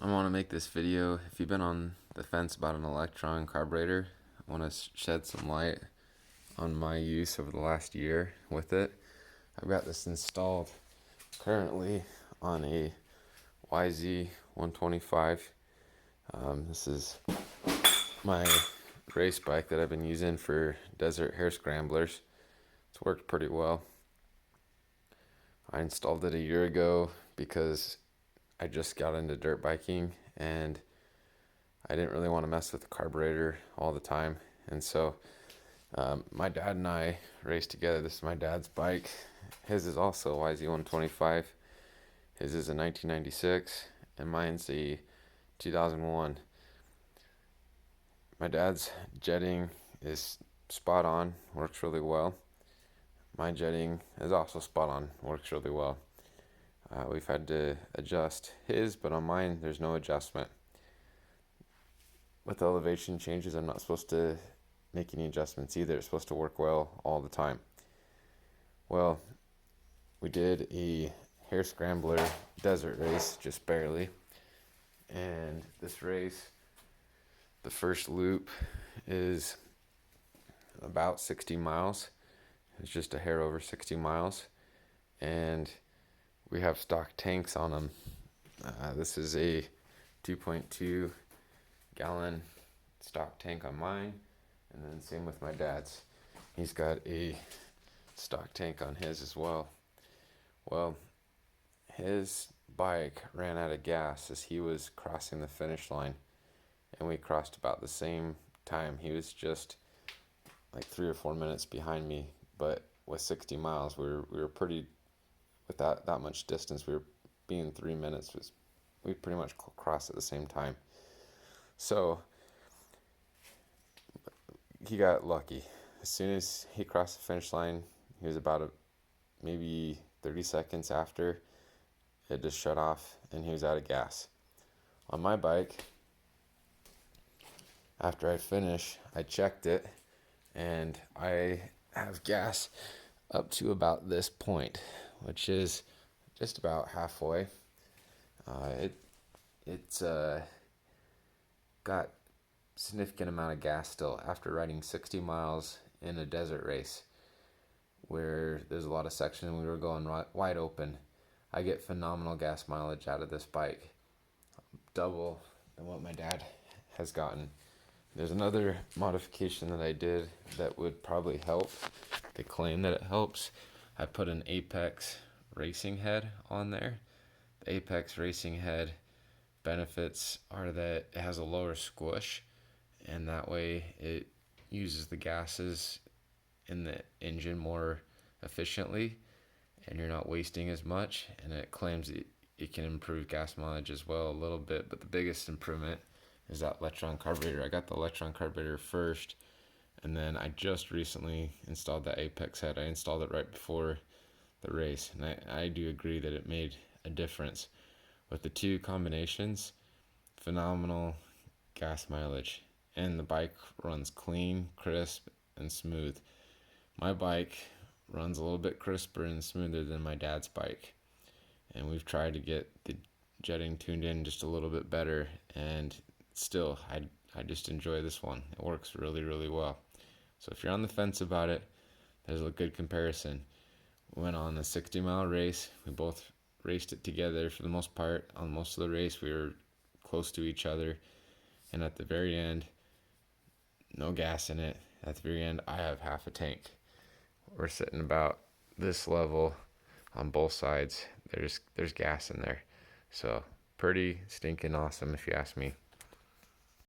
I want to make this video. If you've been on the fence about an Lectron carburetor, I want to shed some light on my use over the last year with it. I've got this installed currently on a YZ125. This is my race bike that I've been using for desert hare scramblers. It's worked pretty well. I installed it a year ago because I just got into dirt biking and I didn't really want to mess with the carburetor all the time. And so my dad and I raced together. This is my dad's bike. His is also a YZ125. His is a 1996 and mine's a 2001. My dad's jetting is spot on, works really well. My jetting is also spot on, works really well. We've had to adjust his, but on mine there's no adjustment. With elevation changes, I'm not supposed to make any adjustments either. It's supposed to work well all the time. Well, we did a hare scrambler desert race, just barely. And this race, the first loop is about 60 miles. It's just a hair over 60 miles. And we have stock tanks on them. This is a 2.2 gallon stock tank on mine, and then same with my dad's. He's got a stock tank on his as well. Well, his bike ran out of gas as he was crossing the finish line, and we crossed about the same time. He was just like 3 or 4 minutes behind me, but with 60 miles, we were pretty, with that much distance, we were being 3 minutes, we pretty much crossed at the same time. So he got lucky. As soon as he crossed the finish line, he was about maybe 30 seconds after, it just shut off and he was out of gas. On my bike, after I finish, I checked it and I have gas up to about this point, which is just about halfway. It's got significant amount of gas still after riding 60 miles in a desert race where there's a lot of sections and we were going wide open. I get phenomenal gas mileage out of this bike, double than what my dad has gotten. There's another modification that I did that would probably help. They claim that it helps. I put an Apex racing head on there. The Apex racing head benefits are that it has a lower squish, and that way it uses the gases in the engine more efficiently and you're not wasting as much, and it claims it can improve gas mileage as well a little bit, but the biggest improvement is that Lectron carburetor. I got the Lectron carburetor first, and then I just recently installed that Apex head. I installed it right before the race, and I do agree that it made a difference. With the two combinations, phenomenal gas mileage, and the bike runs clean, crisp, and smooth. My bike runs a little bit crisper and smoother than my dad's bike, and we've tried to get the jetting tuned in just a little bit better, and still I just enjoy this one. It works really, really well. So if you're on the fence about it, there's a good comparison. We went on a 60-mile race. We both raced it together for the most part. On most of the race, we were close to each other, and at the very end, no gas in it. At the very end, I have half a tank. We're sitting about this level on both sides. There's gas in there. So pretty stinking awesome if you ask me.